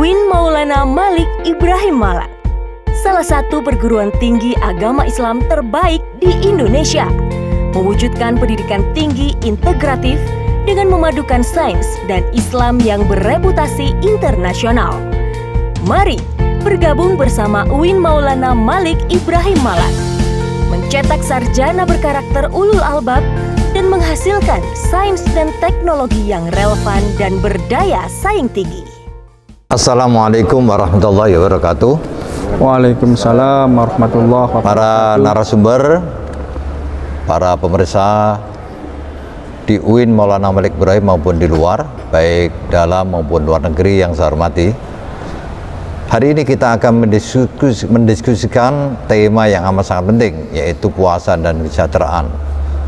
UIN Maulana Malik Ibrahim Malang, salah satu perguruan tinggi agama Islam terbaik di Indonesia, mewujudkan pendidikan tinggi integratif dengan memadukan sains dan Islam yang bereputasi internasional. Mari bergabung bersama UIN Maulana Malik Ibrahim Malang, mencetak sarjana berkarakter ulul albab dan menghasilkan sains dan teknologi yang relevan dan berdaya saing tinggi. Assalamualaikum warahmatullahi wabarakatuh. Waalaikumsalam warahmatullahi wabarakatuh. Para narasumber, para pemirsa di UIN Maulana Malik Ibrahim maupun di luar, baik dalam maupun luar negeri yang saya hormati. Hari ini kita akan mendiskusikan tema yang amat sangat penting, yaitu puasa dan kesejahteraan.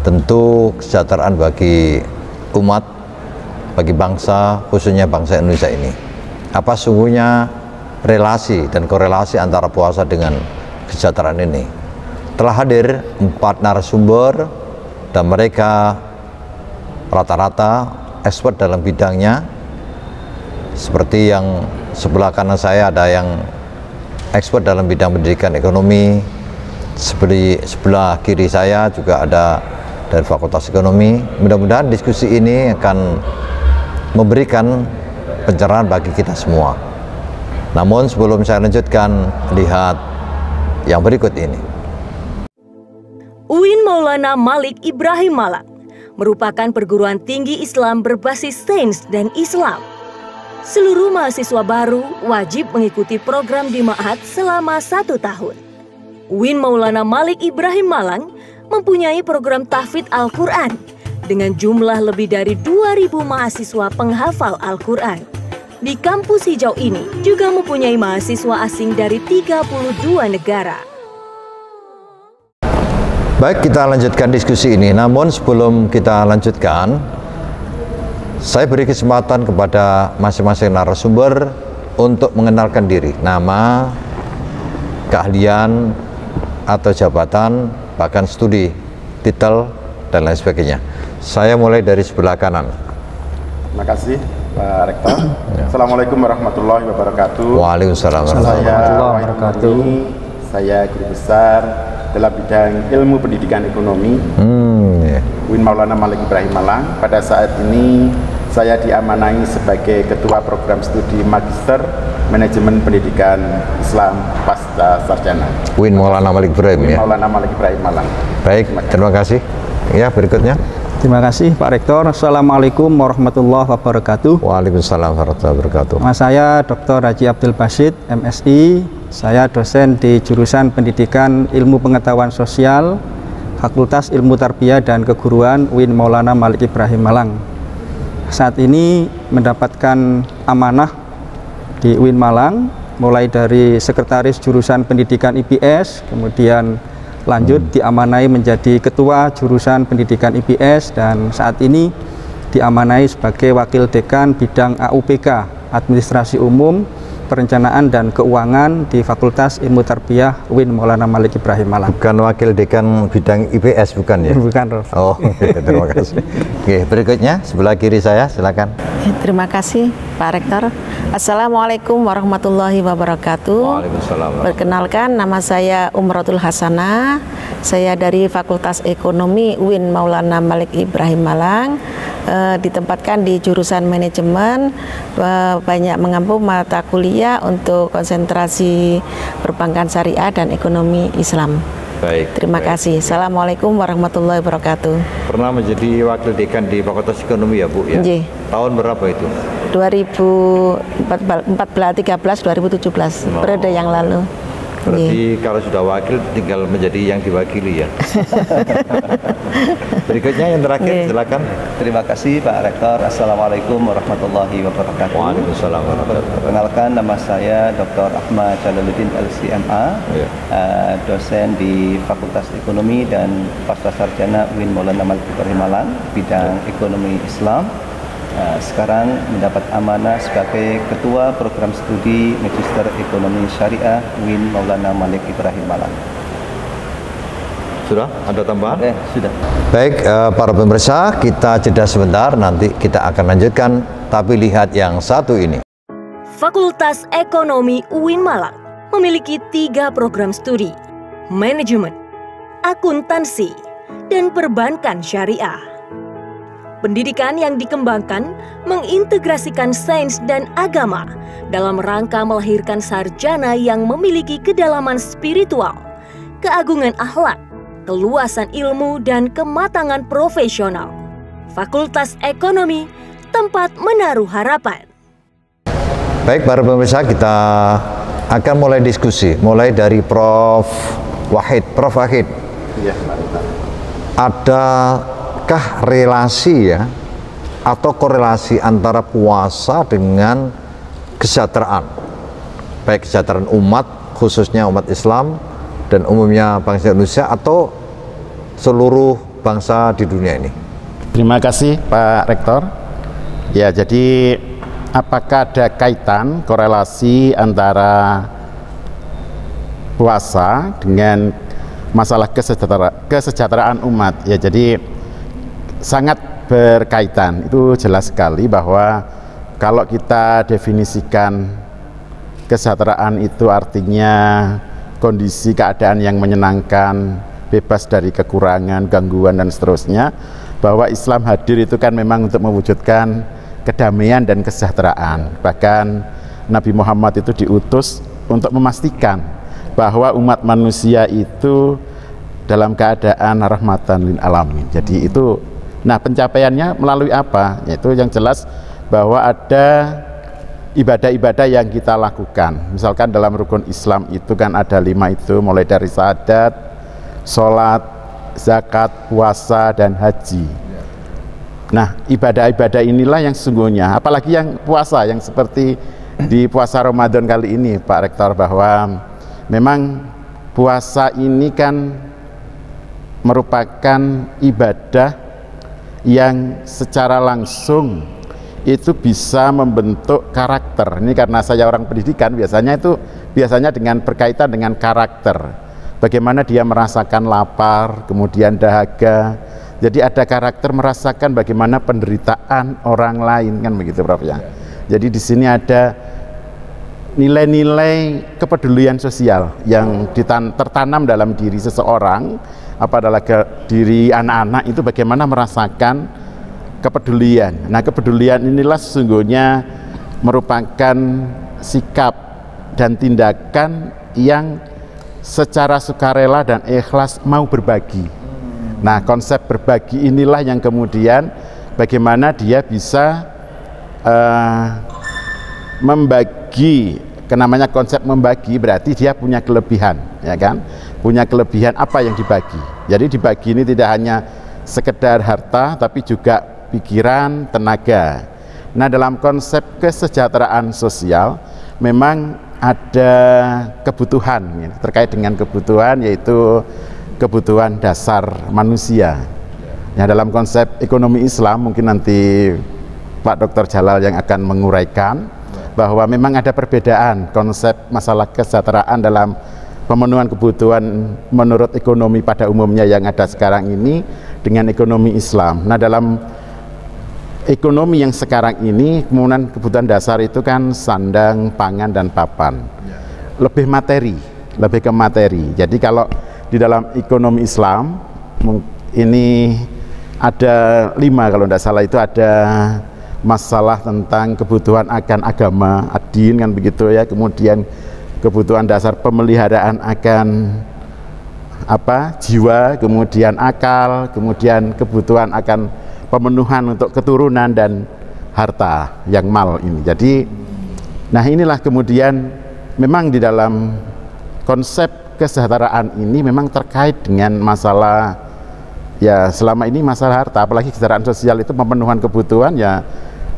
Tentu kesejahteraan bagi umat, bagi bangsa, khususnya bangsa Indonesia ini. Apa sungguhnya relasi dan korelasi antara puasa dengan kesejahteraan ini? Telah hadir 4 narasumber dan mereka rata-rata expert dalam bidangnya. Seperti yang sebelah kanan saya ada yang expert dalam bidang pendidikan ekonomi, seperti sebelah kiri saya juga ada dari Fakultas Ekonomi. Mudah-mudahan diskusi ini akan memberikan pencerahan bagi kita semua. Namun sebelum saya lanjutkan, lihat yang berikut ini. UIN Maulana Malik Ibrahim Malang merupakan perguruan tinggi Islam berbasis sains dan Islam. Seluruh mahasiswa baru wajib mengikuti program di Ma'had selama 1 tahun. UIN Maulana Malik Ibrahim Malang mempunyai program tahfidz Al-Quran dengan jumlah lebih dari 2.000 mahasiswa penghafal Al-Quran. Di kampus hijau ini juga mempunyai mahasiswa asing dari 32 negara. Baik, kita lanjutkan diskusi ini. Namun sebelum kita lanjutkan, saya beri kesempatan kepada masing-masing narasumber untuk mengenalkan diri, nama, keahlian, atau jabatan, bahkan studi, titel, dan lain sebagainya. Saya mulai dari sebelah kanan. Terima kasih Pak Rektor. Assalamualaikum warahmatullahi wabarakatuh. Waalaikumsalam warahmatullahi wabarakatuh. Saya guru besar dalam bidang ilmu pendidikan ekonomi UIN Maulana Malik Ibrahim Malang. Pada saat ini saya diamanai sebagai Ketua Program Studi Magister Manajemen Pendidikan Islam Pasca Sarjana UIN Maulana Malik Ibrahim, UIN Maulana Malik Ibrahim Malang. Baik, terima kasih. Ya, berikutnya. Terima kasih Pak Rektor. Assalamualaikum warahmatullahi wabarakatuh. Waalaikumsalam warahmatullahi wabarakatuh. Nama saya Dr. Haji Abdul Basit, MSI. Saya dosen di jurusan Pendidikan Ilmu Pengetahuan Sosial, Fakultas Ilmu Tarbiyah dan Keguruan UIN Maulana Malik Ibrahim Malang. Saat ini mendapatkan amanah di UIN Malang, mulai dari Sekretaris Jurusan Pendidikan IPS, kemudian lanjut diamanai menjadi Ketua Jurusan Pendidikan IPS, dan saat ini diamanai sebagai Wakil Dekan Bidang AUPK, Administrasi Umum, Perencanaan dan Keuangan di Fakultas Ilmu Tarbiyah UIN Maulana Malik Ibrahim Malang. Bukan Wakil Dekan Bidang IPS, bukan ya? Bukan, Prof. Oh, terima kasih. Oke, berikutnya sebelah kiri saya, silakan. Terima kasih Pak Rektor. Assalamualaikum warahmatullahi wabarakatuh. Waalaikumsalam. Perkenalkan, nama saya Umratul Hasanah. Saya dari Fakultas Ekonomi UIN Maulana Malik Ibrahim Malang. Ditempatkan di jurusan manajemen, banyak mengampu mata kuliah untuk konsentrasi perbankan syariah dan ekonomi Islam. Baik. Terima kasih. Assalamualaikum warahmatullahi wabarakatuh. Pernah menjadi wakil dekan di Fakultas Ekonomi ya, Bu? Ya? Nggih. Tahun berapa itu? 2014-2017, periode yang lalu. Berarti kalau sudah wakil tinggal menjadi yang diwakili ya. Berikutnya yang terakhir, silakan. Terima kasih Pak Rektor. Assalamualaikum warahmatullahi wabarakatuh. Waalaikumsalam warahmatullahi wabarakatuh. Perkenalkan, nama saya Dr. Ahmad Jalaluddin LCMA, dosen di Fakultas Ekonomi dan Pasca Sarjana UIN Maulana Malik Ibrahim Malang, bidang ekonomi Islam. Sekarang mendapat amanah sebagai Ketua Program Studi Magister Ekonomi Syariah UIN Maulana Malik Ibrahim Malang. Sudah? Ada tambahan? Sudah. Baik, para pemirsa, kita jeda sebentar, nanti kita akan lanjutkan, tapi lihat yang satu ini. Fakultas Ekonomi UIN Malang memiliki 3 program studi, manajemen, akuntansi, dan perbankan syariah. Pendidikan yang dikembangkan mengintegrasikan sains dan agama dalam rangka melahirkan sarjana yang memiliki kedalaman spiritual, keagungan akhlak, keluasan ilmu, dan kematangan profesional. Fakultas Ekonomi, tempat menaruh harapan. Baik para pemirsa, kita akan mulai diskusi, mulai dari Prof. Wahid. Prof. Wahid, Iya, adakah relasi ya atau korelasi antara puasa dengan kesejahteraan, baik kesejahteraan umat, khususnya umat Islam dan umumnya bangsa Indonesia atau seluruh bangsa di dunia ini? terima kasih Pak Rektor. Ya, jadi apakah ada kaitan korelasi antara puasa dengan masalah kesejahteraan umat? Ya, jadi sangat berkaitan. Itu jelas sekali bahwa kalau kita definisikan kesejahteraan itu artinya kondisi keadaan yang menyenangkan, bebas dari kekurangan, gangguan, dan seterusnya, bahwa Islam hadir itu kan memang untuk mewujudkan kedamaian dan kesejahteraan. Bahkan Nabi Muhammad itu diutus untuk memastikan bahwa umat manusia itu dalam keadaan rahmatan lil alamin. Jadi itu, nah pencapaiannya melalui apa? Yaitu yang jelas bahwa ada ibadah-ibadah yang kita lakukan. Misalkan dalam rukun Islam itu kan ada 5 itu, mulai dari syahadat, sholat, zakat, puasa, dan haji. Nah, ibadah-ibadah inilah yang sesungguhnya, apalagi yang puasa, yang seperti di puasa Ramadan kali ini Pak Rektor, bahwa memang puasa ini kan merupakan ibadah yang secara langsung itu bisa membentuk karakter. Ini karena saya orang pendidikan, biasanya dengan berkaitan dengan karakter. Bagaimana dia merasakan lapar, kemudian dahaga. Jadi ada karakter merasakan bagaimana penderitaan orang lain, kan begitu Prof ya. Jadi di sini ada nilai-nilai kepedulian sosial yang tertanam dalam diri seseorang, adalah diri anak-anak itu bagaimana merasakan kepedulian. Nah, kepedulian inilah sesungguhnya merupakan sikap dan tindakan yang secara sukarela dan ikhlas mau berbagi. Nah, konsep berbagi inilah yang kemudian bagaimana dia bisa membagi. Namanya konsep membagi berarti dia punya kelebihan, ya kan? Punya kelebihan apa yang dibagi. Jadi dibagi ini tidak hanya sekedar harta, tapi juga pikiran, tenaga. Nah, dalam konsep kesejahteraan sosial memang ada kebutuhan ya, terkait dengan kebutuhan, yaitu kebutuhan dasar manusia. Ya, dalam konsep ekonomi Islam mungkin nanti Pak Dr. Jalal yang akan menguraikan bahwa memang ada perbedaan konsep masalah kesejahteraan dalam pemenuhan kebutuhan menurut ekonomi pada umumnya yang ada sekarang ini dengan ekonomi Islam. Nah, dalam ekonomi yang sekarang ini kemudian kebutuhan dasar itu kan sandang, pangan, dan papan. Lebih materi, lebih ke materi. Jadi kalau di dalam ekonomi Islam ini ada 5 kalau tidak salah, itu ada masalah tentang kebutuhan akan agama, ad-din, kan begitu ya. Kemudian kebutuhan dasar pemeliharaan akan jiwa, kemudian akal, kemudian kebutuhan akan pemenuhan untuk keturunan dan harta yang mal ini. Jadi, nah inilah kemudian memang di dalam konsep kesejahteraan ini memang terkait dengan masalah, ya selama ini masalah harta, apalagi kesejahteraan sosial itu pemenuhan kebutuhan ya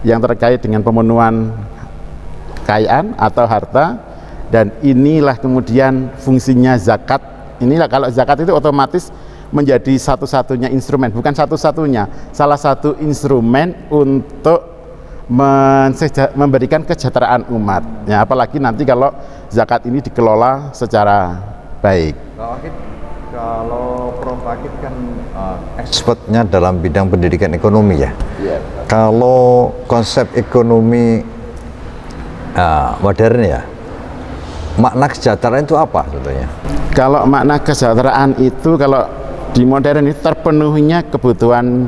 yang terkait dengan pemenuhan kekayaan atau harta. Dan inilah kemudian fungsinya zakat. Inilah kalau zakat itu otomatis menjadi satu-satunya instrumen, bukan satu-satunya, salah satu instrumen untuk memberikan kesejahteraan umat ya, apalagi nanti kalau zakat ini dikelola secara baik. Kalau Prof. Akid kan expertnya dalam bidang pendidikan ekonomi ya. Kalau konsep ekonomi modern ya. Makna kesejahteraan itu apa sebetulnya? Kalau makna kesejahteraan itu kalau di modern itu terpenuhinya kebutuhan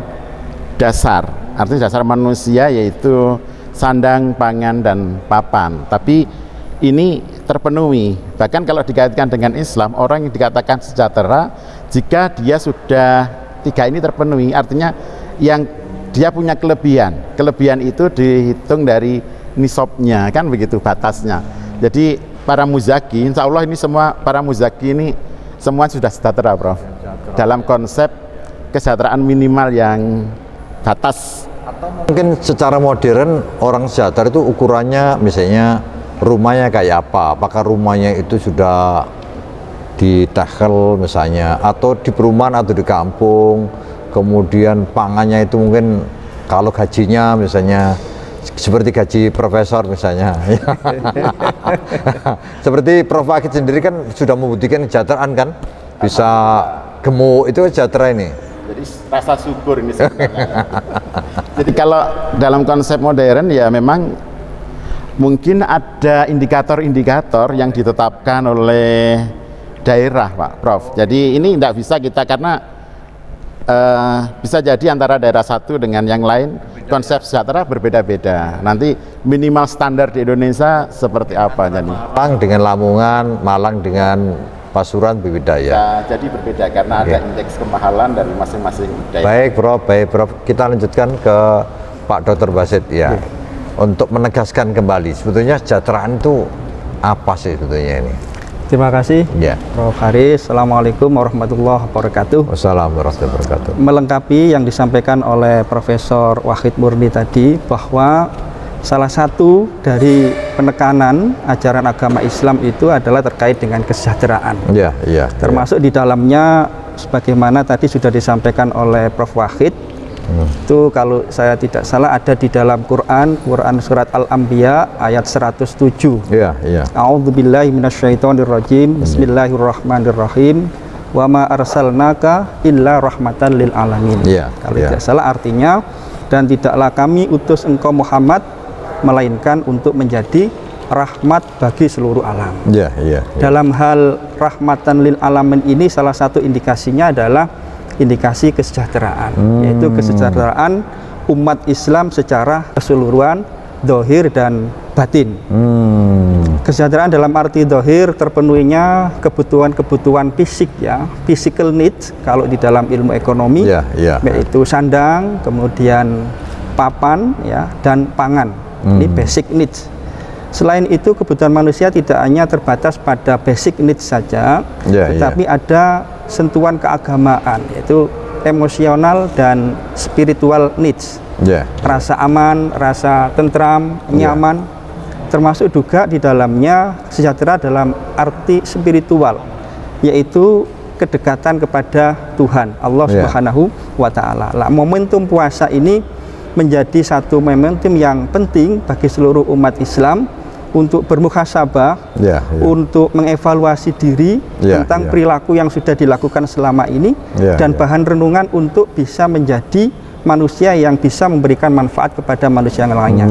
dasar, artinya dasar manusia, yaitu sandang, pangan, dan papan. Tapi ini terpenuhi. Bahkan kalau dikaitkan dengan Islam, orang yang dikatakan sejahtera jika dia sudah 3 ini terpenuhi, artinya yang dia punya kelebihan. Kelebihan itu dihitung dari nisabnya, kan begitu batasnya. Jadi para muzaki, insya Allah ini semua para muzaki ini semua sudah sejahtera, Prof. Dalam konsep kesejahteraan minimal yang batas. Atau mungkin secara modern orang sejahtera itu ukurannya misalnya rumahnya kayak apa? Apakah rumahnya itu sudah di tehkel misalnya, atau di perumahan atau di kampung? Kemudian pangannya itu mungkin kalau gajinya misalnya seperti gaji profesor misalnya. Seperti Prof Wahid sendiri kan sudah membuktikan kesejahteraan kan, bisa gemuk, itu sejahtera ini. Jadi rasa syukur ini sebenarnya. Jadi kalau dalam konsep modern ya memang mungkin ada indikator-indikator yang ditetapkan oleh daerah, Pak Prof. Jadi ini tidak bisa kita, karena bisa jadi antara daerah satu dengan yang lain konsep sejahtera berbeda-beda. Nanti minimal standar di Indonesia seperti apa jadi? Malang dengan Lamongan, Malang dengan Pasuruan berbeda ya. Jadi berbeda karena ada indeks kemahalan dari masing-masing daerah. Baik Prof, kita lanjutkan ke Pak Dr. Basit ya. Untuk menegaskan kembali sebetulnya kesejahteraan itu apa sih sebetulnya ini? Terima kasih, ya. Prof. Haris. Assalamualaikum warahmatullahi wabarakatuh. Wassalamualaikum warahmatullahi wabarakatuh. Melengkapi yang disampaikan oleh Profesor Wahid Murni tadi, bahwa salah satu dari penekanan ajaran agama Islam itu adalah terkait dengan kesejahteraan. Ya, ya. Termasuk di dalamnya, sebagaimana tadi sudah disampaikan oleh Prof. Wahid, itu kalau saya tidak salah ada di dalam Quran surat Al-Anbiya ayat 107. Iya, iya. A'udzubillahi minasyaitonirrajim. Bismillahirrahmanirrahim. Wa ma arsalnaka illa rahmatan lil alamin. Iya, kalau tidak salah artinya, dan tidaklah kami utus engkau Muhammad melainkan untuk menjadi rahmat bagi seluruh alam. Iya, iya. Dalam hal rahmatan lil alamin ini salah satu indikasinya adalah indikasi kesejahteraan, yaitu kesejahteraan umat Islam secara keseluruhan, dohir dan batin. Kesejahteraan dalam arti dohir terpenuhinya kebutuhan-kebutuhan fisik ya, physical needs kalau di dalam ilmu ekonomi, yaitu sandang, kemudian papan ya, dan pangan. Ini basic needs. Selain itu kebutuhan manusia tidak hanya terbatas pada basic needs saja, tetapi ada sentuhan keagamaan, yaitu emosional dan spiritual needs. Rasa aman, rasa tentram, nyaman, termasuk juga di dalamnya sejahtera dalam arti spiritual, yaitu kedekatan kepada Tuhan Allah Subhanahu wa Ta'ala. Momentum puasa ini menjadi satu momentum yang penting bagi seluruh umat Islam untuk bermuhasabah, untuk mengevaluasi diri tentang perilaku yang sudah dilakukan selama ini, dan bahan renungan untuk bisa menjadi manusia yang bisa memberikan manfaat kepada manusia yang lainnya.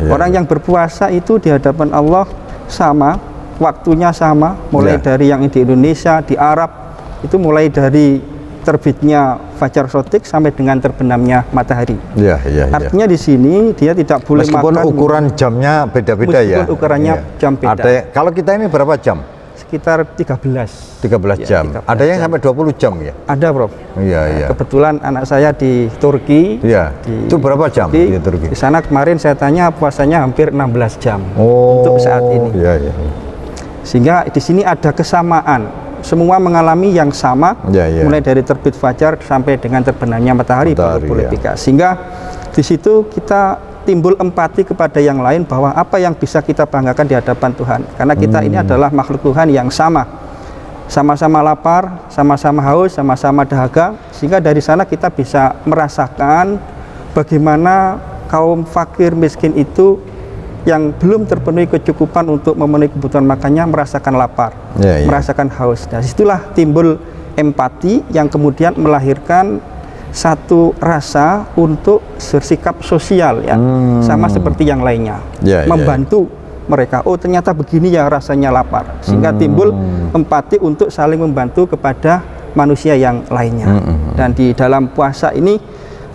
Orang yang berpuasa itu di hadapan Allah sama, waktunya sama, mulai dari yang di Indonesia, di Arab, itu mulai dari terbitnya fajar shodiq sampai dengan terbenamnya matahari. Artinya di sini dia tidak boleh meskipun makan. Ukuran jamnya beda-beda ya. Meskipun ukurannya jam beda. Ada, kalau kita ini berapa jam? Sekitar 13. 13 jam. 13 ada yang sampai 20 jam ya? Ada, Prof. Iya. Kebetulan anak saya di Turki. Itu berapa jam di Turki? Di sana kemarin saya tanya puasanya hampir 16 jam untuk saat ini. Sehingga di sini ada kesamaan. Semua mengalami yang sama, mulai dari terbit fajar sampai dengan terbenamnya matahari baru boleh pikir. Sehingga di situ kita timbul empati kepada yang lain, bahwa apa yang bisa kita banggakan di hadapan Tuhan, karena kita ini adalah makhluk Tuhan yang sama-sama lapar, sama-sama haus, sama-sama dahaga. Sehingga dari sana kita bisa merasakan bagaimana kaum fakir miskin itu yang belum terpenuhi kecukupan untuk memenuhi kebutuhan makannya merasakan lapar, merasakan haus. Dan disitulah timbul empati yang kemudian melahirkan satu rasa untuk bersikap sosial ya, sama seperti yang lainnya, membantu mereka, oh ternyata begini ya rasanya lapar, sehingga timbul empati untuk saling membantu kepada manusia yang lainnya. Dan di dalam puasa ini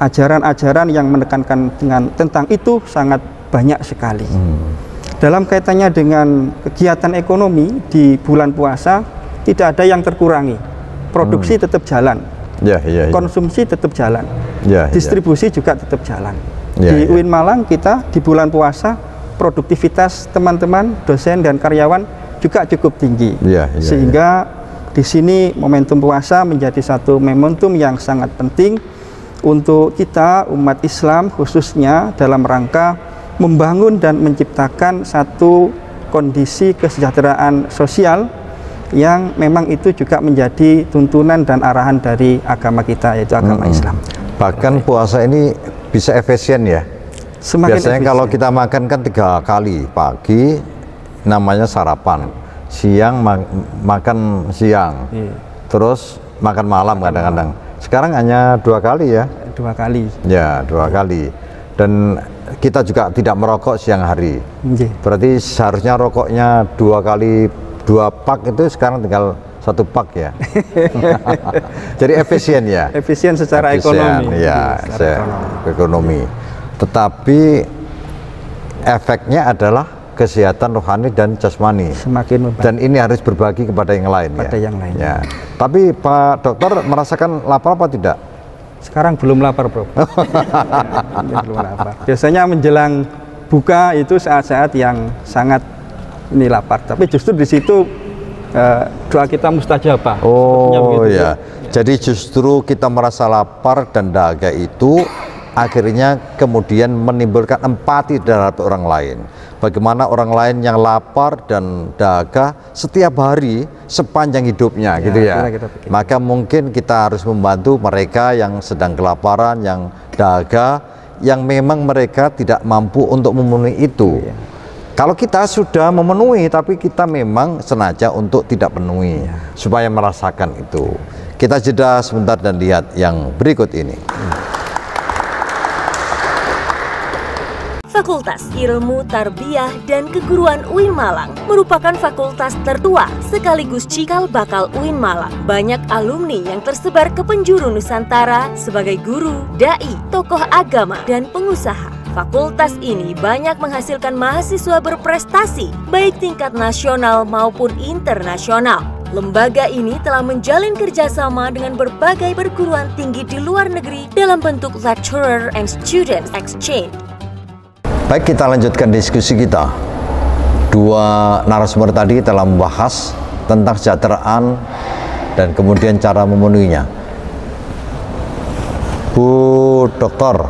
ajaran-ajaran yang menekankan tentang itu sangat banyak sekali. Dalam kaitannya dengan kegiatan ekonomi di bulan puasa tidak ada yang terkurangi, produksi tetap jalan, konsumsi tetap jalan, distribusi juga tetap jalan. Di UIN Malang kita di bulan puasa produktivitas teman-teman, dosen dan karyawan juga cukup tinggi, sehingga di sini momentum puasa menjadi satu momentum yang sangat penting untuk kita umat Islam, khususnya dalam rangka membangun dan menciptakan satu kondisi kesejahteraan sosial yang memang itu juga menjadi tuntunan dan arahan dari agama kita, yaitu agama Islam. Bahkan puasa ini bisa efisien ya. Semakin biasanya efisien. Kalau kita makan kan 3 kali, pagi namanya sarapan, siang makan siang, terus makan malam kadang-kadang. Sekarang hanya 2 kali ya. 2 kali. Ya, 2 kali. Dan kita juga tidak merokok siang hari. Berarti seharusnya rokoknya 2 kali 2 pak, itu sekarang tinggal 1 pak ya. Jadi efisien ya. Efisien secara ekonomi. Ya, ekonomi. Tetapi efeknya adalah kesehatan rohani dan jasmani. Semakin membantu. Dan ini harus berbagi kepada yang lain kepada yang lain. Ya. Tapi Pak Dokter merasakan lapar apa tidak? Sekarang belum lapar, Bro. Belum lapar. Biasanya menjelang buka itu saat-saat yang sangat ini lapar. Tapi justru di situ doa kita mustajabah. Oh ya. Jadi justru kita merasa lapar dan dahaga itu akhirnya kemudian menimbulkan empati terhadap orang lain. Bagaimana orang lain yang lapar dan dahaga setiap hari sepanjang hidupnya, gitu ya. Maka mungkin kita harus membantu mereka yang sedang kelaparan, yang dahaga, yang memang mereka tidak mampu untuk memenuhi itu. Kalau kita sudah memenuhi, tapi kita memang sengaja untuk tidak penuhi, supaya merasakan itu. Kita jeda sebentar dan lihat yang berikut ini. Fakultas Ilmu Tarbiyah dan Keguruan UIN Malang merupakan fakultas tertua sekaligus cikal bakal UIN Malang. Banyak alumni yang tersebar ke penjuru Nusantara sebagai guru, dai, tokoh agama, dan pengusaha. Fakultas ini banyak menghasilkan mahasiswa berprestasi, baik tingkat nasional maupun internasional. Lembaga ini telah menjalin kerjasama dengan berbagai perguruan tinggi di luar negeri dalam bentuk lecturer and student exchange. Baik, kita lanjutkan diskusi kita. 2 narasumber tadi telah membahas tentang kesejahteraan dan kemudian cara memenuhinya. Bu Dokter,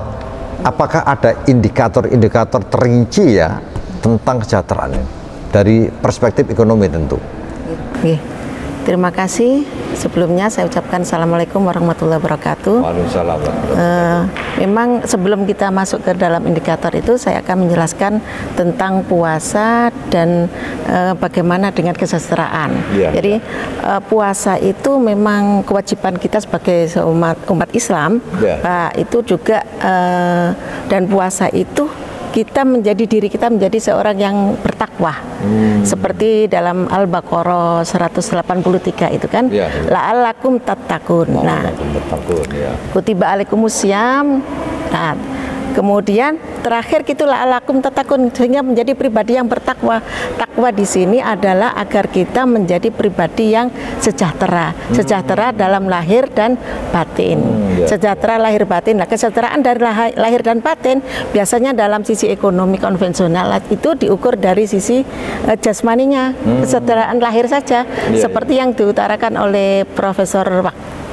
apakah ada indikator-indikator terinci ya tentang kesejahteraan ini dari perspektif ekonomi tentu? Terima kasih. Sebelumnya saya ucapkan Assalamualaikum warahmatullahi wabarakatuh. Waalaikumsalam. Memang sebelum kita masuk ke dalam indikator itu, saya akan menjelaskan tentang puasa dan bagaimana dengan kesejahteraan. Jadi puasa itu memang kewajiban kita sebagai umat Islam. Itu juga dan puasa itu diri kita menjadi seorang yang bertakwa. Seperti dalam Al-Baqarah 183 itu kan, la'allakum tattaqun. Nah, kutiba alaikumusiyam. Nah, kemudian terakhir gitu la'allakum tattaqun, sehingga menjadi pribadi yang bertakwa. Takwa di sini adalah agar kita menjadi pribadi yang sejahtera. Sejahtera dalam lahir dan batin. Sejahtera lahir batin. Nah, kesejahteraan dari lahir dan batin biasanya dalam sisi ekonomi konvensional itu diukur dari sisi jasmaninya. Kesejahteraan lahir saja, seperti yang diutarakan oleh Profesor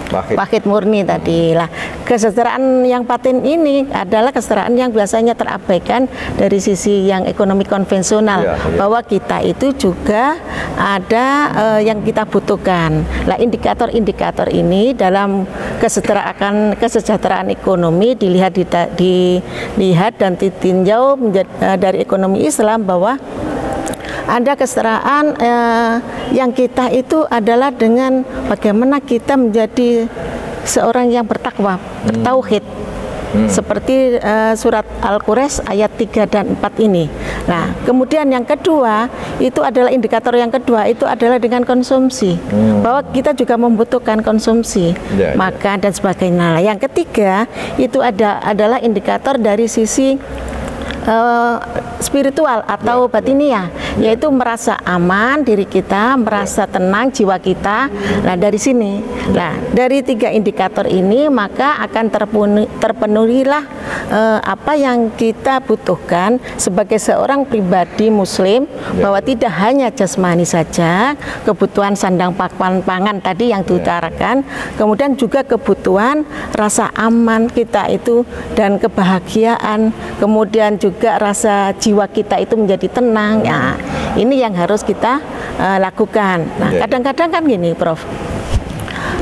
Wahid Murni tadi lah. Kesejahteraan yang batin ini adalah kesejahteraan yang biasanya terabaikan dari sisi yang ekonomi konvensional, bahwa kita itu juga ada yang kita butuhkan. Lah, indikator-indikator ini dalam kesejahteraan ekonomi dilihat dan ditinjau dari ekonomi Islam, bahwa ada kesejahteraan yang kita itu adalah dengan bagaimana kita menjadi seorang yang bertakwa, bertauhid. seperti surat Al-Quraisy ayat 3 dan 4 ini. Nah, kemudian yang kedua itu adalah indikator yang kedua itu adalah dengan konsumsi, bahwa kita juga membutuhkan konsumsi, makan dan sebagainya. Nah, yang ketiga itu adalah indikator dari sisi spiritual atau batiniah, yaitu merasa aman diri kita, merasa tenang jiwa kita. Nah, dari sini, nah dari 3 indikator ini maka akan terpenuhilah apa yang kita butuhkan sebagai seorang pribadi muslim, bahwa tidak hanya jasmani saja, kebutuhan sandang pangan tadi yang diutarakan, kemudian juga kebutuhan rasa aman kita itu dan kebahagiaan, kemudian juga rasa jiwa kita itu menjadi tenang. Ya, ini yang harus kita lakukan. Nah, kadang-kadang kan gini, Prof.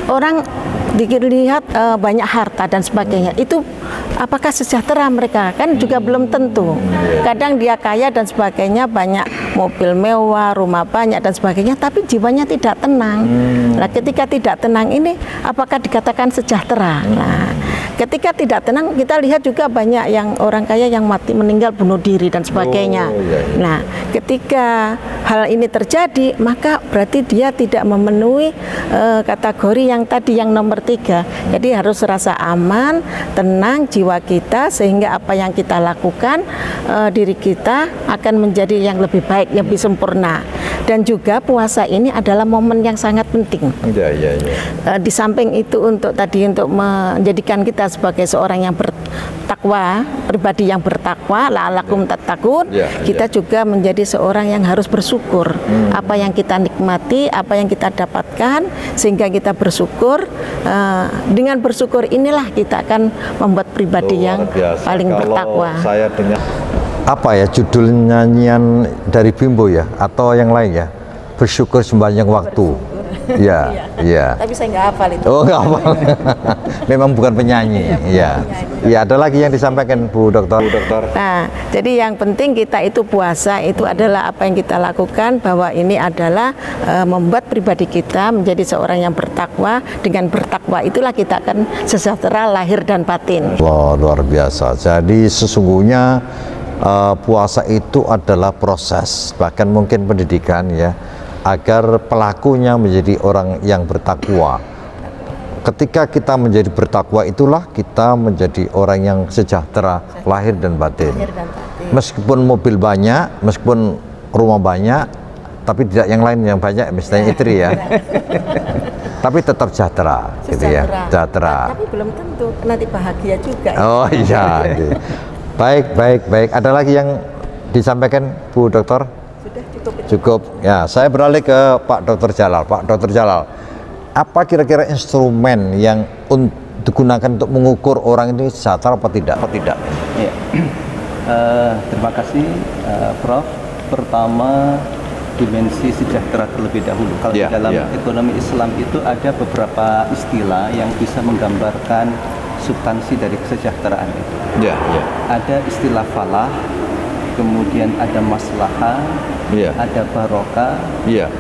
Orang dilihat banyak harta dan sebagainya, itu apakah sejahtera mereka? Kan juga belum tentu. Kadang dia kaya dan sebagainya, banyak mobil mewah, rumah banyak dan sebagainya, tapi jiwanya tidak tenang. Nah, ketika tidak tenang ini, apakah dikatakan sejahtera? Nah, ketika tidak tenang, kita lihat juga banyak yang orang kaya yang mati, meninggal, bunuh diri dan sebagainya. Nah, ketika hal ini terjadi, maka berarti dia tidak memenuhi kategori yang tadi, yang nomor 3. Jadi harus rasa aman, tenang jiwa kita, sehingga apa yang kita lakukan diri kita akan menjadi yang lebih baik, yang lebih sempurna. Dan juga puasa ini adalah momen yang sangat penting. Di samping itu untuk menjadikan kita sebagai seorang yang bertakwa, pribadi yang bertakwa, la'alakum tattaqun, kita juga menjadi seorang yang harus bersyukur. Apa yang kita nikmati, apa yang kita dapatkan, sehingga kita bersyukur. Dengan bersyukur inilah kita akan membuat pribadi yang paling bertakwa. Saya dengar apa ya judul nyanyian dari Bimbo ya, atau yang lain ya, bersyukur sepanjang waktu. Ya. Tapi saya nggak hafal itu. Oh, nggak hafal. Memang bukan penyanyi. Ya. Ada lagi yang disampaikan Bu Dokter. Nah, jadi yang penting kita itu puasa itu adalah apa yang kita lakukan, bahwa ini adalah membuat pribadi kita menjadi seorang yang bertakwa. Dengan bertakwa itulah kita akan sejahtera lahir dan batin. Wah, luar biasa. Jadi sesungguhnya puasa itu adalah proses, bahkan mungkin pendidikan ya, agar pelakunya menjadi orang yang bertakwa. Ketika kita menjadi bertakwa, itulah kita menjadi orang yang sejahtera lahir dan batin. Meskipun mobil banyak, meskipun rumah banyak, tapi tidak yang lain yang banyak, misalnya istri ya. Tapi tetap sejahtera, gitu ya. Sejahtera. Tapi belum tentu nanti bahagia juga. Oh iya. Baik. Ada lagi yang disampaikan Bu Dokter? Sudah cukup. Ya, saya beralih ke Pak Dokter Jalal. Pak Dokter Jalal, apa kira-kira instrumen yang digunakan untuk mengukur orang ini sejahtera apa tidak? Ya. Terima kasih, Prof. Pertama, dimensi sejahtera terlebih dahulu. Kalau di dalam ekonomi Islam itu ada beberapa istilah yang bisa menggambarkan substansi dari kesejahteraan itu. Ada istilah falah, kemudian ada maslahah, ada barokah,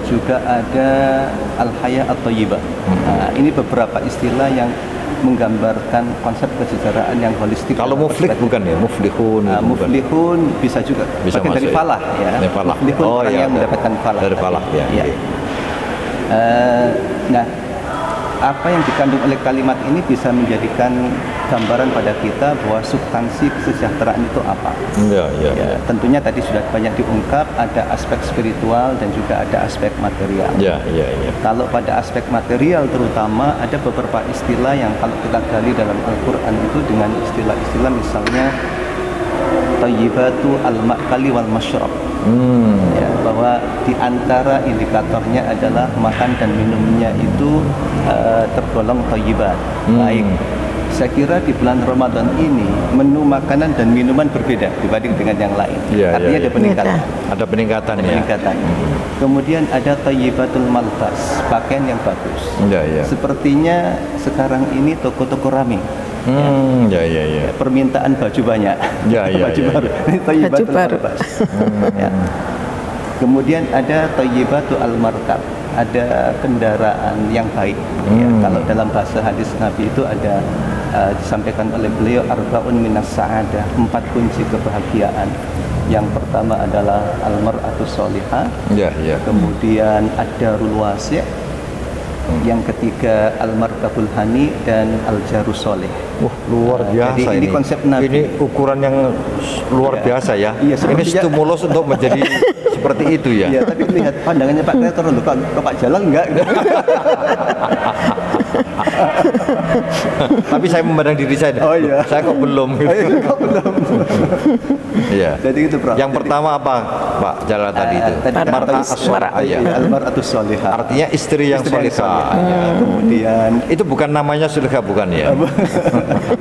juga ada al-haya atau thayyibah. Nah, ini beberapa istilah yang menggambarkan konsep kesejahteraan yang holistik. Kalau muflih bukan ya, muflihun. Muflihun bisa juga, bisa bagian dari falah ya. Muflihun orang yang mendapatkan falah. Dari falah ya. Nah, apa yang dikandung oleh kalimat ini bisa menjadikan gambaran pada kita bahwa substansi kesejahteraan itu apa. Tentunya tadi sudah banyak diungkap, ada aspek spiritual dan juga ada aspek material. Kalau pada aspek material terutama ada beberapa istilah yang kalau kita gali dalam Al-Quran itu dengan istilah-istilah misalnya thayyibatu al-ma'kali wal masyrab. Bahwa di antara indikatornya adalah makan dan minumnya itu tergolong thayyibat, baik. Saya kira di bulan Ramadan ini menu makanan dan minuman berbeda dibanding dengan yang lain. Artinya ada peningkatan. Ada peningkatan. Kemudian ada thayyibatul malbas, pakaian yang bagus. Sepertinya sekarang ini toko-toko ramai. Permintaan baju banyak. Baju baru. Thayyibatul malbas. Kemudian ada thayyibatu al-markab, ada kendaraan yang baik. Kalau dalam bahasa hadis Nabi itu ada disampaikan oleh beliau arba'un minas sa'adah, 4 kunci kebahagiaan. Yang pertama adalah al-mar'atus sholihah, kemudian ad-darul wasi', yang ketiga al-markabul hani, dan al-jarus sholih. Luar biasa. Jadi ini konsep Nabi. Ini ukuran yang luar biasa ya. Iya, ini stimulus untuk menjadi seperti itu ya. Iya, tapi lihat pandangannya Pak Kreator dulu, kok Pak Jalal enggak? Tapi saya memandang diri saya. Oh iya. Saya kok belum. Oh, iya, kok belum. Iya. Jadi itu, Prof. Yang pertama apa, Pak Jalal tadi itu? Al-mar'atus sholihah. Artinya istri yang sholihah. Kemudian itu bukan namanya sholihah, bukan ya?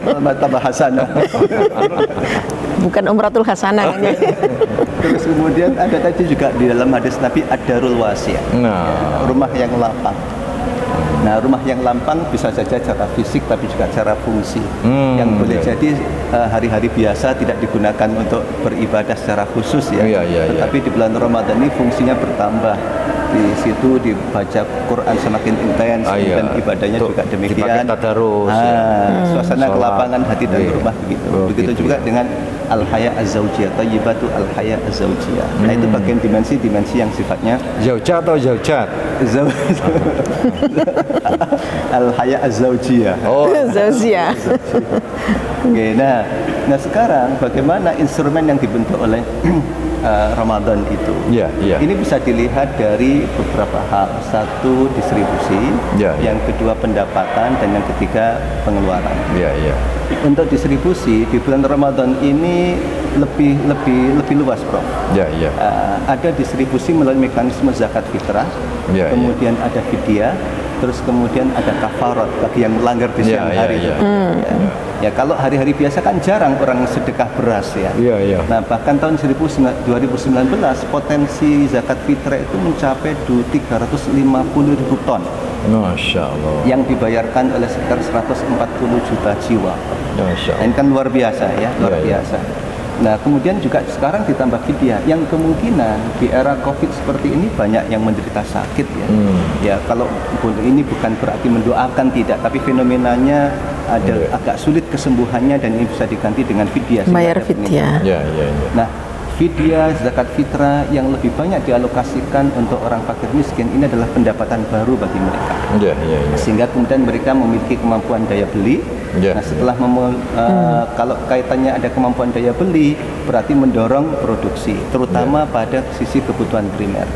Al-martabah hasanah. Bukan umratul hasanah. Terus kemudian ada tadi juga di dalam hadis Nabi ad-darul wasi'. Rumah yang lapang. Nah, rumah yang lapang bisa saja secara fisik tapi juga secara fungsi. Yang boleh jadi hari-hari biasa tidak digunakan untuk beribadah secara khusus ya. Tetapi di bulan Ramadan ini fungsinya bertambah. Di situ dibaca Quran semakin intens dan ibadahnya juga demikian. Tadarus, suasana kelapangan hati dan rumah begitu. Begitu juga dengan al-haya az-zaujiyah, thayyibatu al-haya az-zaujiyah. Nah, itu bagian dimensi yang sifatnya zaujah atau zaujat? Al-haya az-zaujiyah. Zaujiyah. Oke, nah sekarang bagaimana instrumen yang dibentuk oleh Ramadan itu? Ini bisa dilihat dari beberapa hal. Satu, distribusi, yang kedua pendapatan, dan yang ketiga pengeluaran. Untuk distribusi di bulan Ramadan ini lebih luas, Prof. Ada distribusi melalui mekanisme zakat fitrah, kemudian ada fidyah, terus kemudian ada kafarat bagi yang melanggar di siang hari. Ya, kalau hari-hari biasa kan jarang orang sedekah beras ya. Nah, bahkan tahun 2019 potensi zakat fitrah itu mencapai 350.000 ton. Masya Allah. Yang dibayarkan oleh sekitar 140 juta jiwa. Nah, ini kan luar biasa ya, luar biasa. Nah, kemudian juga sekarang ditambah fidyah yang kemungkinan di era Covid seperti ini banyak yang menderita sakit ya. Ya, kalau ini bukan berarti mendoakan, tidak, tapi fenomenanya ada agak sulit kesembuhannya dan ini bisa diganti dengan fidyah. Bayar fidyah. Nah, fidyah, zakat fitrah yang lebih banyak dialokasikan untuk orang fakir miskin ini adalah pendapatan baru bagi mereka. Sehingga kemudian mereka memiliki kemampuan daya beli. Nah, setelah kalau kaitannya ada kemampuan daya beli, berarti mendorong produksi, terutama pada sisi kebutuhan primer.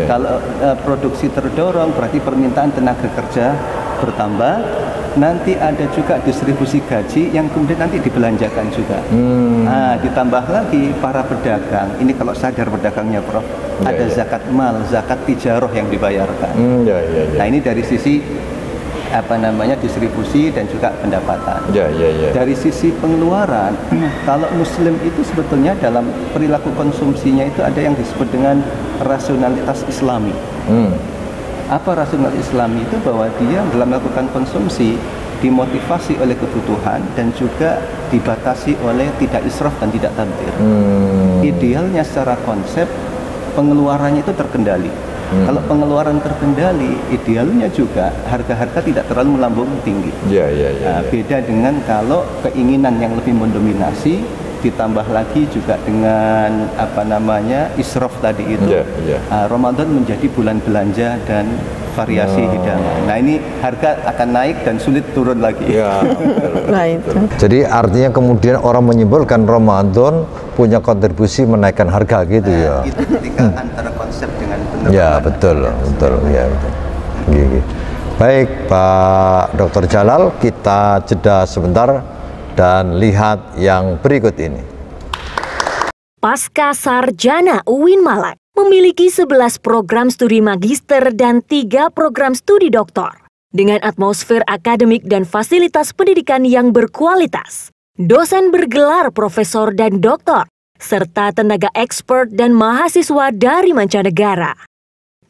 Kalau produksi terdorong, berarti permintaan tenaga kerja bertambah. Nanti ada juga distribusi gaji yang kemudian nanti dibelanjakan juga. Nah, ditambah lagi para pedagang. Ini kalau sadar pedagangnya, Prof. Ada zakat mal, zakat tijarah yang dibayarkan. Nah, ini dari sisi distribusi dan juga pendapatan. Dari sisi pengeluaran, kalau Muslim itu sebetulnya dalam perilaku konsumsinya itu ada yang disebut dengan rasionalitas Islami. Apa rasionalitas Islami itu? Bahwa dia dalam melakukan konsumsi dimotivasi oleh kebutuhan dan juga dibatasi oleh tidak israf dan tidak tabdzir. Idealnya secara konsep pengeluarannya itu terkendali. Kalau pengeluaran terkendali, idealnya juga harga-harga tidak terlalu melambung tinggi. Beda dengan kalau keinginan yang lebih mendominasi, ditambah lagi juga dengan israf tadi itu. Ramadan menjadi bulan belanja dan variasi hidangan. Nah, ini harga akan naik dan sulit turun lagi. Nah, itu. Jadi artinya kemudian orang menyimpulkan Ramadan punya kontribusi menaikkan harga gitu ya. Itu ketika antara konsep dengan benar. Betul. Baik, Pak Dr. Jalal, kita jeda sebentar dan lihat yang berikut ini. Pasca Sarjana UIN Malang memiliki 11 program studi magister dan 3 program studi doktor. Dengan atmosfer akademik dan fasilitas pendidikan yang berkualitas, dosen bergelar profesor dan doktor, serta tenaga expert dan mahasiswa dari mancanegara.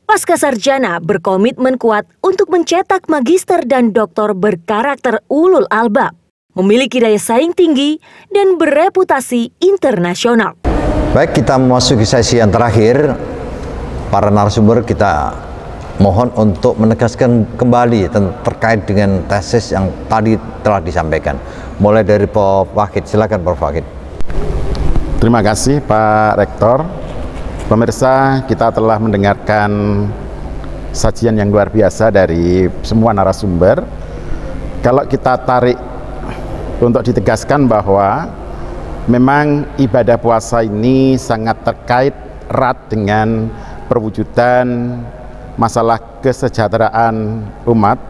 Pasca Sarjana berkomitmen kuat untuk mencetak magister dan doktor berkarakter ulul albab, memiliki daya saing tinggi, dan bereputasi internasional. Baik, kita memasuki sesi yang terakhir. Para narasumber kita mohon untuk menegaskan kembali terkait dengan tesis yang tadi telah disampaikan. Mulai dari Prof. Wahid, silakan Prof. Wahid. Terima kasih Pak Rektor. Pemirsa, kita telah mendengarkan sajian yang luar biasa dari semua narasumber. Kalau kita tarik untuk ditegaskan bahwa memang ibadah puasa ini sangat terkait erat dengan perwujudan masalah kesejahteraan umat,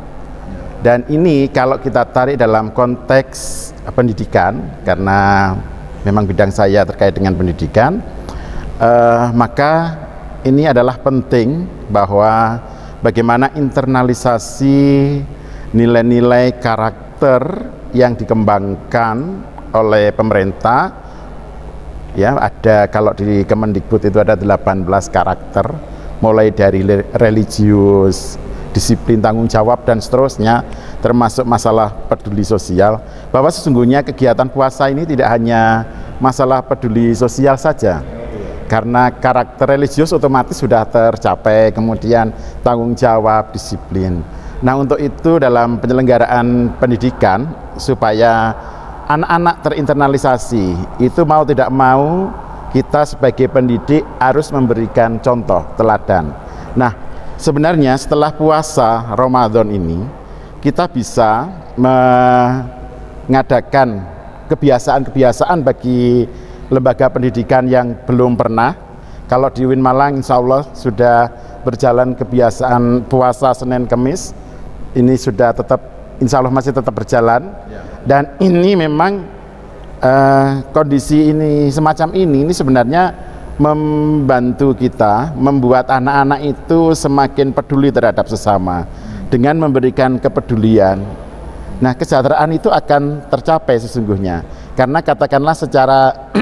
dan ini kalau kita tarik dalam konteks pendidikan, karena memang bidang saya terkait dengan pendidikan, maka ini adalah penting bahwa bagaimana internalisasi nilai-nilai karakter yang dikembangkan oleh pemerintah. Ya, ada, kalau di Kemendikbud itu ada 18 karakter, mulai dari religius, disiplin, tanggung jawab, dan seterusnya, termasuk masalah peduli sosial, bahwa sesungguhnya kegiatan puasa ini tidak hanya masalah peduli sosial saja, karena karakter religius otomatis sudah tercapai, kemudian tanggung jawab, disiplin. Nah, untuk itu dalam penyelenggaraan pendidikan, supaya anak-anak terinternalisasi, itu mau tidak mau kita sebagai pendidik harus memberikan contoh teladan. Nah, sebenarnya setelah puasa Ramadan ini kita bisa mengadakan kebiasaan-kebiasaan bagi lembaga pendidikan yang belum pernah. Kalau di UIN Malang insya Allah sudah berjalan kebiasaan puasa Senin Kamis, ini sudah tetap, insya Allah masih tetap berjalan. Dan ini memang kondisi ini semacam ini sebenarnya membantu kita membuat anak-anak itu semakin peduli terhadap sesama dengan memberikan kepedulian. Nah, kesejahteraan itu akan tercapai sesungguhnya, karena katakanlah secara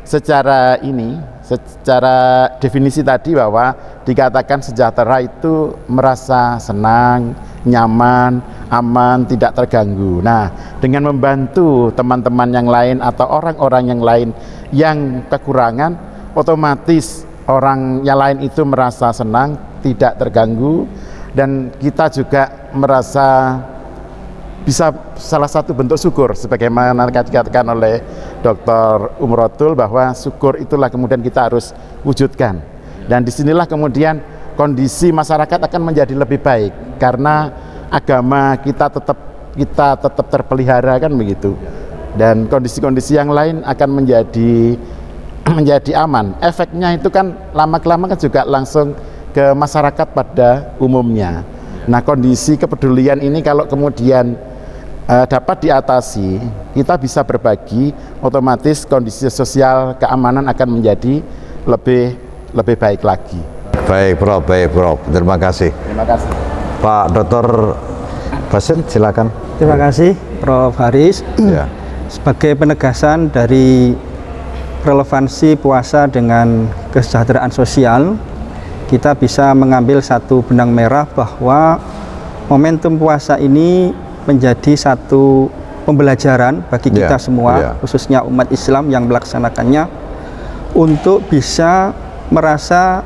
secara definisi tadi bahwa dikatakan sejahtera itu merasa senang, nyaman, aman, tidak terganggu. Nah, dengan membantu teman-teman yang lain atau orang-orang yang lain yang kekurangan, otomatis orang yang lain itu merasa senang, tidak terganggu, dan kita juga merasa bisa salah satu bentuk syukur, sebagaimana dikatakan oleh Dr. Umrotul, bahwa syukur itulah kemudian kita harus wujudkan. Dan disinilah kemudian kondisi masyarakat akan menjadi lebih baik, karena agama kita tetap terpelihara, kan begitu, dan kondisi-kondisi yang lain akan menjadi aman. Efeknya itu kan lama-kelamaan kan juga langsung ke masyarakat pada umumnya. Nah, kondisi kepedulian ini kalau kemudian dapat diatasi, kita bisa berbagi, otomatis kondisi sosial keamanan akan menjadi lebih baik lagi. Baik Prof, terima kasih. Terima kasih. Pak Dr. Basit, silakan. Terima kasih Prof. Haris. Ya. Sebagai penegasan dari relevansi puasa dengan kesejahteraan sosial, kita bisa mengambil satu benang merah bahwa momentum puasa ini menjadi satu pembelajaran bagi kita semua, khususnya umat Islam yang melaksanakannya, untuk bisa merasa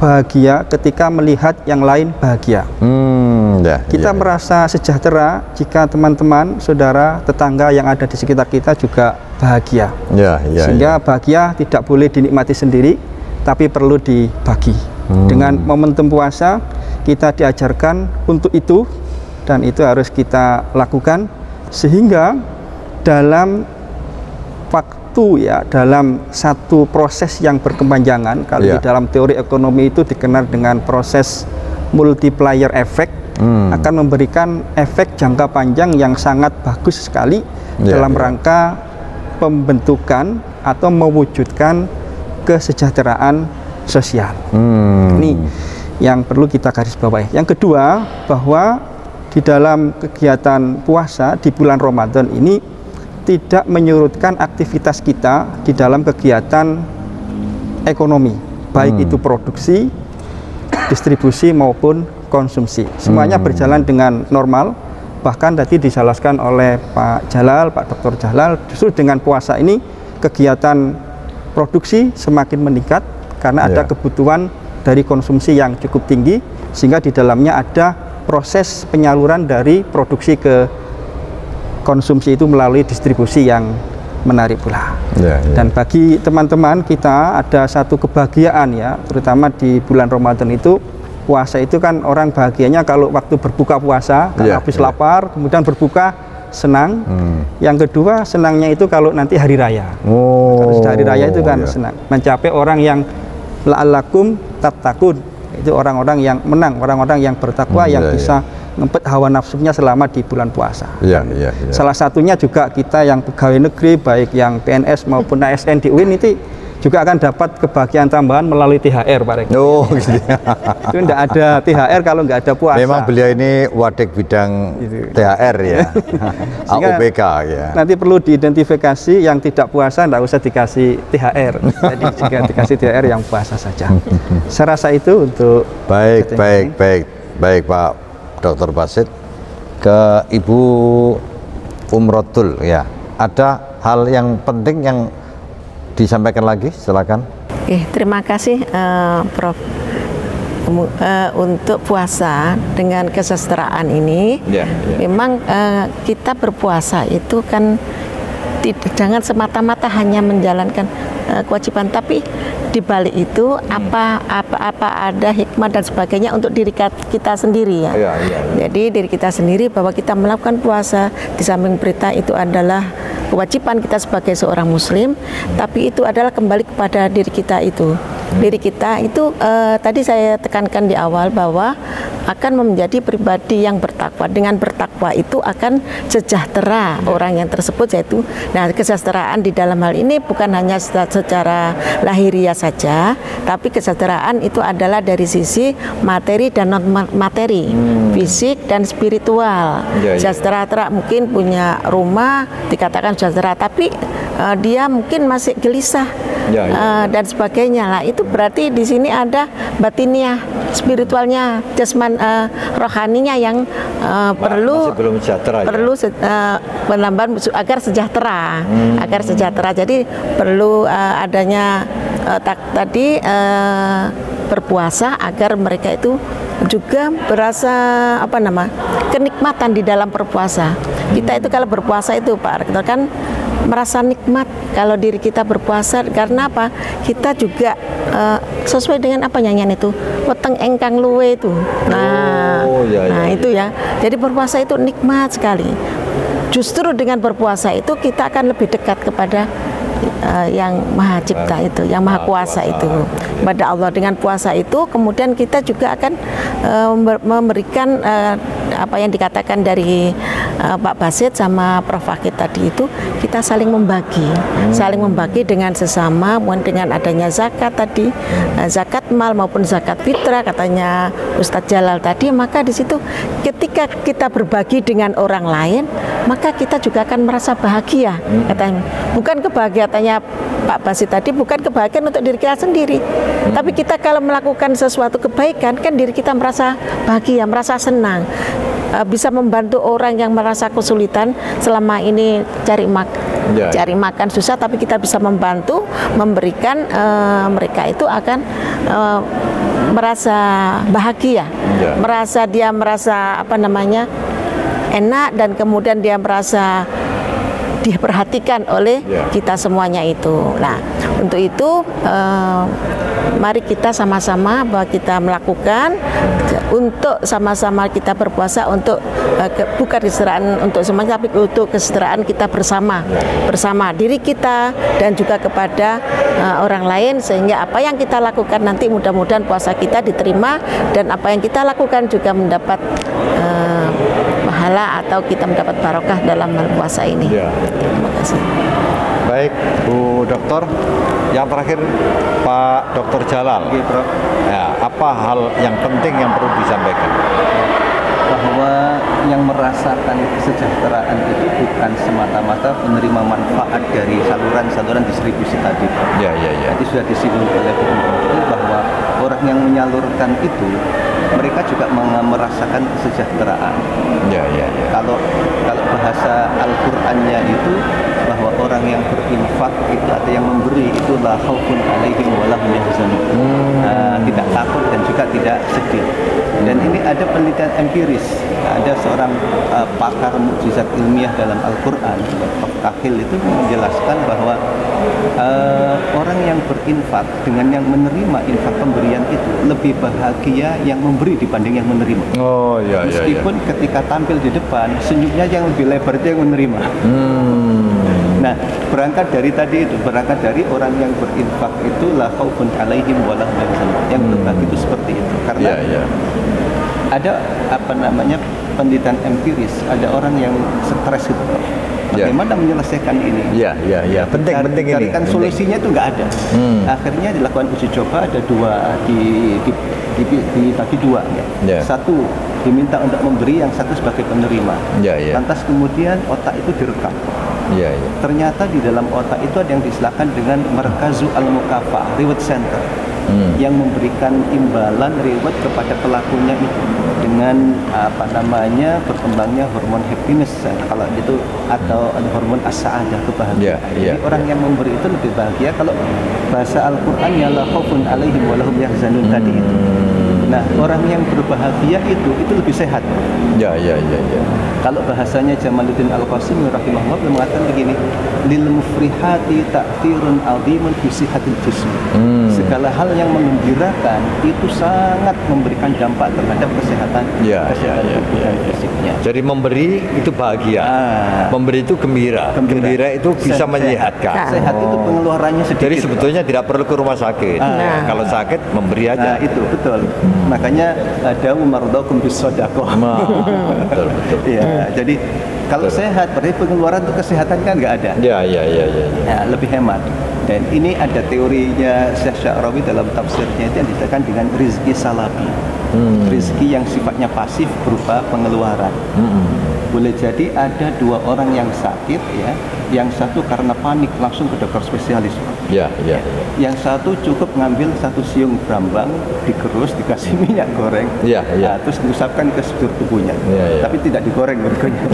bahagia ketika melihat yang lain bahagia. Kita merasa sejahtera jika teman-teman, saudara, tetangga yang ada di sekitar kita juga bahagia. Sehingga bahagia tidak boleh dinikmati sendiri, tapi perlu dibagi. Dengan momentum puasa, kita diajarkan untuk itu, dan itu harus kita lakukan, sehingga dalam waktu, dalam satu proses yang berkepanjangan, kalau di dalam teori ekonomi itu dikenal dengan proses multiplier effect, akan memberikan efek jangka panjang yang sangat bagus sekali dalam rangka pembentukan atau mewujudkan kesejahteraan sosial. Ini yang perlu kita garis bawahi. Yang kedua, bahwa di dalam kegiatan puasa di bulan Ramadan ini tidak menyurutkan aktivitas kita di dalam kegiatan ekonomi, baik itu produksi, distribusi maupun konsumsi. Semuanya berjalan dengan normal. Bahkan tadi dijelaskan oleh Pak Jalal, Pak Dr. Jalal, justru dengan puasa ini kegiatan produksi semakin meningkat karena ada kebutuhan dari konsumsi yang cukup tinggi, sehingga di dalamnya ada proses penyaluran dari produksi ke konsumsi itu melalui distribusi yang menarik pula. Dan bagi teman-teman kita ada satu kebahagiaan ya, terutama di bulan Ramadan itu, puasa itu kan orang bahagianya kalau waktu berbuka puasa, kalau habis lapar, kemudian berbuka senang. Yang kedua senangnya itu kalau nanti hari raya. Kalau sudah hari raya itu kan senang, mencapai orang yang la'allakum tattaqun, itu orang-orang yang menang, orang-orang yang bertakwa, yang bisa ngempet hawa nafsunya selama di bulan puasa. Salah satunya juga kita yang pegawai negeri, baik yang PNS maupun ASN di UIN itu juga akan dapat kebahagiaan tambahan melalui THR, Pak Rektor. Oh, gitu. Itu tidak ada THR kalau nggak ada puasa. Memang beliau ini wadik bidang THR ya, AUPK ya. Nanti perlu diidentifikasi yang tidak puasa, nggak usah dikasih THR. Jadi jika dikasih THR yang puasa saja. Saya rasa itu untuk baik Pak Dr. Basit. Ke Ibu Umrotul ya. Ada hal yang penting yang disampaikan lagi, silakan. Oke, terima kasih Prof. Untuk puasa dengan kesejahteraan ini, memang kita berpuasa itu kan jangan semata-mata hanya menjalankan kewajiban, tapi di balik itu apa ada hikmah dan sebagainya untuk diri kita sendiri ya. Jadi diri kita sendiri bahwa kita melakukan puasa di samping berita itu adalah kewajiban kita sebagai seorang muslim, tapi itu adalah kembali kepada diri kita itu. Diri kita itu tadi saya tekankan di awal bahwa akan menjadi pribadi yang bertakwa. Dengan bertakwa itu akan sejahtera orang yang tersebut, yaitu kesejahteraan di dalam hal ini bukan hanya secara lahiriah saja, tapi kesejahteraan itu adalah dari sisi materi dan non materi, fisik dan spiritual. Sejahtera mungkin punya rumah dikatakan sejahtera, tapi dia mungkin masih gelisah dan sebagainya. Lah itu berarti di sini ada batiniah, spiritualnya, jasman rohaninya yang perlu penambahan agar sejahtera, Jadi perlu adanya tadi berpuasa agar mereka itu juga berasa kenikmatan di dalam berpuasa. Kita itu kalau berpuasa itu Pak Rektor kan merasa nikmat kalau diri kita berpuasa, karena apa? Kita juga sesuai dengan apa nyanyian itu, weteng engkang luwe itu. Itu ya. Jadi berpuasa itu nikmat sekali. Justru dengan berpuasa itu kita akan lebih dekat kepada yang Maha Cipta itu, yang Maha Kuasa itu, kepada Allah. Dengan puasa itu kemudian kita juga akan memberikan apa yang dikatakan dari Pak Basit sama Prof. Fakih tadi itu, kita saling membagi dengan sesama, dengan adanya zakat tadi, zakat mal maupun zakat fitrah katanya Ustadz Jalal tadi. Maka di situ ketika kita berbagi dengan orang lain, maka kita juga akan merasa bahagia. Katanya bukan kebahagiaan Pak Basit tadi, bukan kebahagiaan untuk diri kita sendiri, tapi kita kalau melakukan sesuatu kebaikan kan diri kita merasa bahagia, merasa senang, bisa membantu orang yang merasa kesulitan selama ini cari makan susah, tapi kita bisa membantu, memberikan, mereka itu akan merasa bahagia, merasa enak, dan kemudian dia merasa diperhatikan oleh kita semuanya itu. Nah, untuk itu mari kita sama-sama bahwa kita melakukan untuk sama-sama kita berpuasa untuk bukan kesejahteraan untuk semuanya, tapi untuk kesejahteraan kita bersama diri kita dan juga kepada orang lain, sehingga apa yang kita lakukan nanti mudah-mudahan puasa kita diterima, dan apa yang kita lakukan juga mendapat pahala atau kita mendapat barokah dalam puasa ini. Terima kasih. Baik, Bu Dokter. Yang terakhir Pak Dr. Jalal. Ya, apa hal yang penting yang perlu disampaikan? Bahwa yang merasakan kesejahteraan itu bukan semata-mata menerima manfaat dari saluran-saluran distribusi tadi. Jadi sudah disinggung oleh Bu Dokter bahwa orang yang menyalurkan itu mereka juga merasakan kesejahteraan. Kalau bahasa Al-Qur'annya itu bahwa orang yang berinfak itu atau yang memberi itu la khaufun alaihim wa lahum yahzanun. Tidak takut dan juga tidak sedih. Dan ada penelitian empiris. Ada seorang pakar mukjizat ilmiah dalam Al-Quran, Dr. Kahil, itu menjelaskan bahwa orang yang berinfak dengan yang menerima infak pemberian itu lebih bahagia yang memberi dibanding yang menerima. Oh iya, iya. Meskipun ketika tampil di depan, senyumnya yang lebih lebar itu yang menerima. Nah, berangkat dari tadi itu, berangkat dari orang yang berinfak itu la khaufun alaihim wa lahum yahzanun. Yang berbagi itu seperti itu. Karena ada penelitian empiris, ada orang yang stres itu. Bagaimana menyelesaikan ini? Iya. Penting ini. Carikan solusinya itu nggak ada. Akhirnya dilakukan uji coba, ada dua, dibagi dua. Satu diminta untuk memberi, yang satu sebagai penerima. Lantas kemudian otak itu direkam. Ternyata di dalam otak itu ada yang diistilahkan dengan Markazu Al-Mukafa'ah, Reward Center, yang memberikan imbalan reward kepada pelakunya itu dengan berkembangnya hormon happiness kalau itu, atau hormon as-sa'adah, kebahagiaan. Jadi orang yang memberi itu lebih bahagia. Kalau bahasa Al-Qur'an ya la khaufun alaihim wa lahum yahzanun tadi itu. Nah, orang yang berbahagia itu lebih sehat. Kalau bahasanya Jamaluddin Al-Qasimi rahimahullah mengatakan begini, lil mufrihati ta'thirun 'azimun fi sihatil jism. Segala hal yang menggembirakan itu sangat memberikan dampak terhadap kesehatan tubuh dan fisiknya. Jadi memberi itu bahagia, memberi itu gembira itu bisa menyehatkan. Sehat itu pengeluarannya sedikit. Jadi sebetulnya tidak perlu ke rumah sakit. Kalau sakit memberi aja. Itu betul. Makanya ada mardhakum bis-shadaqah. Betul. Iya, jadi kalau sehat berarti pengeluaran untuk kesehatan kan nggak ada. Iya. Lebih hemat. Dan ini ada teorinya Syekh Sya'rawi dalam tafsirnya itu yang disebutkan dengan rizki salabi. Rizki yang sifatnya pasif berupa pengeluaran. Boleh jadi ada dua orang yang sakit, ya, yang satu karena panik langsung ke dokter spesialis. Yang satu cukup ngambil satu siung brambang, digerus, dikasih minyak goreng, terus diusapkan ke sekujur tubuhnya, tapi tidak digoreng berikutnya.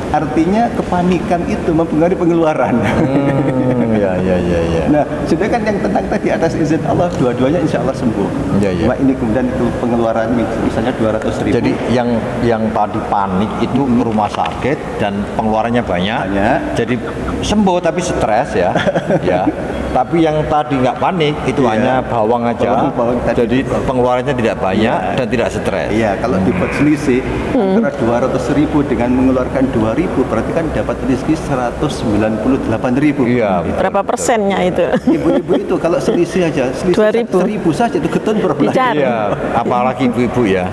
Artinya kepanikan itu mempengaruhi pengeluaran. Nah, sedangkan yang tentang tadi atas izin Allah, dua-duanya insya Allah sembuh. Cuma ini kemudian itu pengeluaran misalnya 200.000. Jadi yang tadi panik itu rumah sakit dan pengeluarannya banyak. Jadi sembuh tapi stres ya. Tapi yang tadi nggak panik itu hanya bawang aja. Jadi pengeluarannya tidak banyak dan tidak stres. Kalau dibuat selisih antara 200.000 dengan mengeluarkan 2.000, berarti kan dapat rezeki 198.000. Berapa persennya itu? Ibu-ibu itu kalau selisih aja, selisih 1.000 saja itu getun berapa? Apalagi ibu-ibu ya.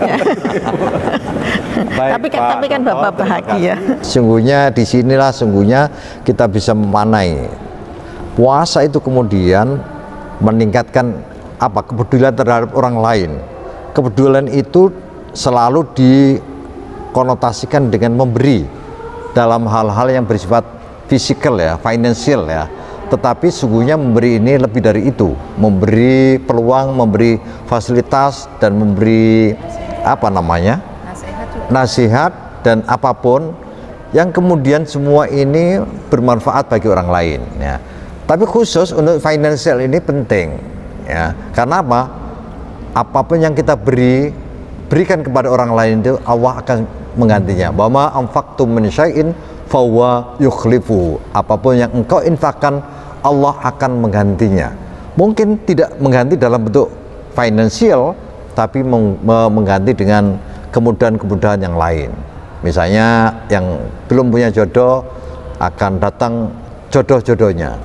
Baik, tapi kan Bapak bahagia. Sungguhnya disinilah kita bisa memanai puasa itu kemudian meningkatkan kepedulian terhadap orang lain. Kepedulian itu selalu dikonotasikan dengan memberi dalam hal-hal yang bersifat fisikal ya, financial ya. Tetapi sungguhnya memberi ini lebih dari itu, memberi peluang, memberi fasilitas, dan memberi nasihat dan apapun yang kemudian semua ini bermanfaat bagi orang lain ya. Tapi khusus untuk financial ini penting ya. Karena apapun yang kita berikan kepada orang lain itu Allah akan menggantinya. Wa ma anfaqtum min syai'in fahuwa yukhlifu. Apapun yang engkau infakkan, Allah akan menggantinya. Mungkin tidak mengganti dalam bentuk finansial, tapi mengganti dengan kemudahan-kemudahan yang lain. Misalnya yang belum punya jodoh akan datang jodoh-jodohnya,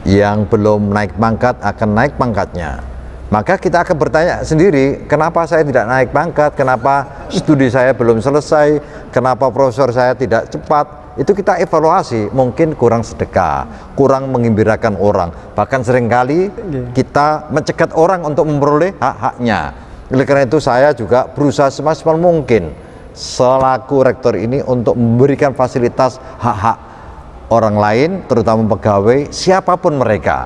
yang belum naik pangkat akan naik pangkatnya. Maka kita akan bertanya sendiri, kenapa saya tidak naik pangkat, kenapa studi saya belum selesai, kenapa profesor saya tidak cepat. Itu kita evaluasi, mungkin kurang sedekah, kurang menggembirakan orang, bahkan seringkali kita mencegat orang untuk memperoleh hak-haknya. Oleh karena itu saya juga berusaha semaksimal mungkin selaku rektor ini untuk memberikan fasilitas hak-hak orang lain, terutama pegawai, siapapun mereka.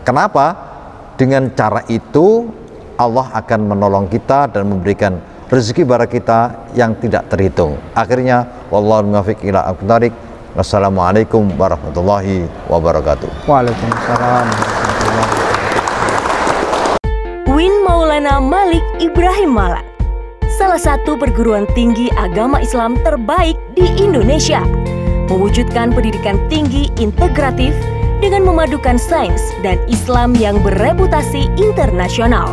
Kenapa? Dengan cara itu Allah akan menolong kita dan memberikan rezeki kepada kita yang tidak terhitung. Akhirnya wallahul muwaffiq ila aqwamit thoriq. Wassalamualaikum warahmatullahi wabarakatuh. Waalaikumsalam warahmatullahi wabarakatuh. Win Maulana Maulana Malik Ibrahim Malang, salah satu perguruan tinggi agama Islam terbaik di Indonesia, mewujudkan pendidikan tinggi integratif dengan memadukan sains dan Islam yang bereputasi internasional.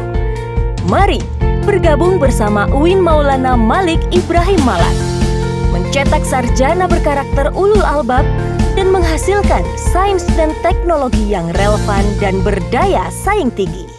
Mari bergabung bersama UIN Maulana Malik Ibrahim Malang, mencetak sarjana berkarakter ulul albab dan menghasilkan sains dan teknologi yang relevan dan berdaya saing tinggi.